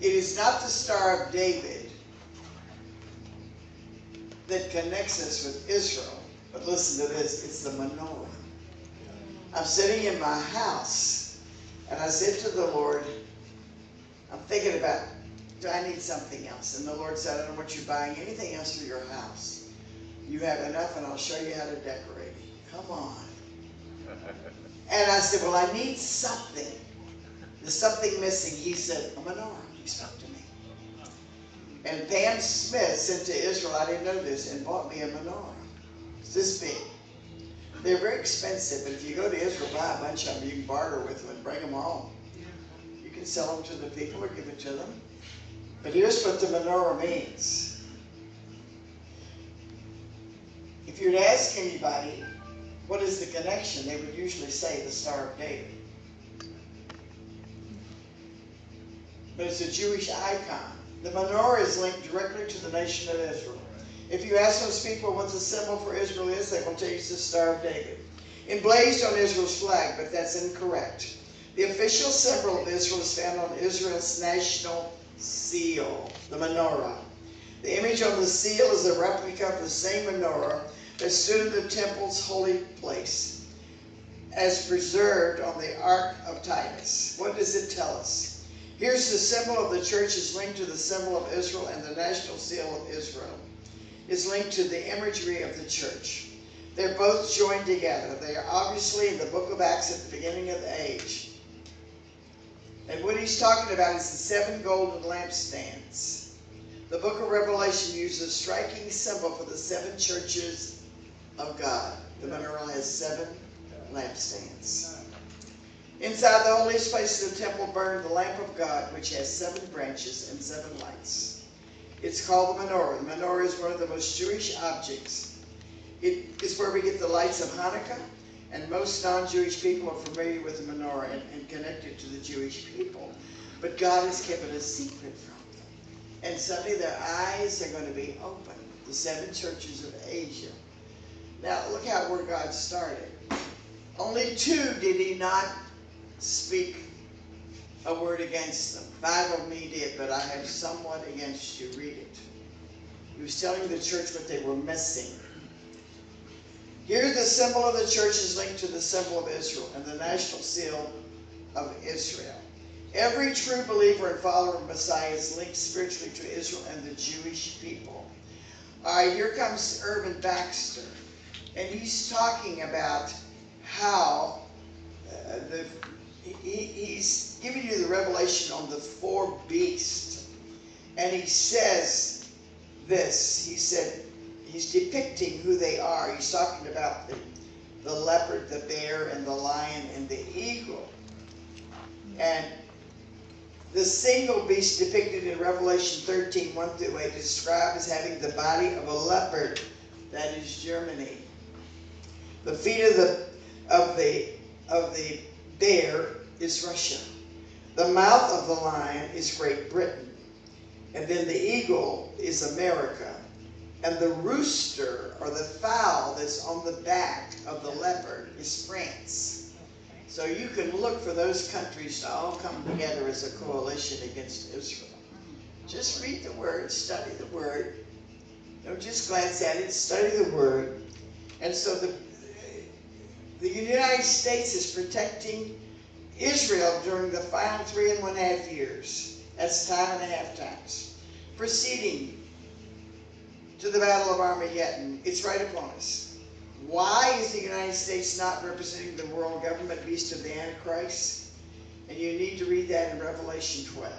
It is not the Star of David that connects us with Israel. But listen to this, it's the menorah. I'm sitting in my house, and I said to the Lord, I'm thinking about, do I need something else? And the Lord said, I don't want you buying anything else for your house. You have enough, and I'll show you how to decorate it. Come on. And I said, well, I need something. There's something missing. He said, a menorah. He spoke to me. And Pam Smith sent to Israel, I didn't know this, and bought me a menorah. It's this big. They're very expensive, but if you go to Israel, buy a bunch of them, you can barter with them and bring them home. You can sell them to the people or give it to them. But here's what the menorah means. If you were to ask anybody, what is the connection? They would usually say the Star of David. But it's a Jewish icon. The menorah is linked directly to the nation of Israel. If you ask those people what the symbol for Israel is, they will tell you it's the Star of David. Emblazed on Israel's flag, but that's incorrect. The official symbol of Israel is found on Israel's national seal, the menorah. The image on the seal is a replica of the same menorah that stood in the temple's holy place, as preserved on the Ark of Titus. What does it tell us? Here's the symbol of the church is linked to the symbol of Israel, and the national seal of Israel is linked to the imagery of the church. They're both joined together. They are obviously in the book of Acts at the beginning of the age. And what he's talking about is the 7 golden lampstands. The book of Revelation uses a striking symbol for the 7 churches of God. The menorah has 7 lampstands. Inside the holiest place of the temple burned the lamp of God, which has 7 branches and 7 lights. It's called the menorah. The menorah is one of the most Jewish objects. It is where we get the lights of Hanukkah, and most non-Jewish people are familiar with the menorah and connected to the Jewish people. But God has kept it a secret from them. And suddenly their eyes are going to be open. The 7 churches of Asia. Now look where God started. Only 2 did he not speak a word against them. 5 of them he did, but I have somewhat against you. Read it. He was telling the church what they were missing. Here the symbol of the church is linked to the symbol of Israel and the national seal of Israel. Every true believer and follower of Messiah is linked spiritually to Israel and the Jewish people. All right, here comes Irvin Baxter, and he's talking about how he's giving you the revelation on the 4 beasts. And he says this. He said, he's depicting who they are. He's talking about the leopard, the bear, and the lion, and the eagle. And the single beast depicted in Revelation 13, 1 through 8, is described as having the body of a leopard. That is Germany. The feet of the bear is Russia. The mouth of the lion is Great Britain. And then the eagle is America. And the rooster, or the fowl that's on the back of the leopard, is France. So you can look for those countries to all come together as a coalition against Israel. Just read the word, study the word. Don't just glance at it, study the word. And so the United States is protecting Israel during the final 3.5 years. That's time and a half times. Proceeding to the Battle of Armageddon. It's right upon us. Why is the United States not representing the world government beast of the Antichrist? And you need to read that in Revelation 12.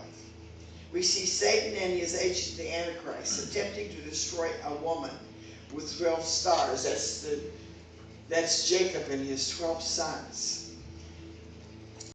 We see Satan and his agent, the Antichrist, attempting to destroy a woman with 12 stars. That's Jacob and his 12 sons.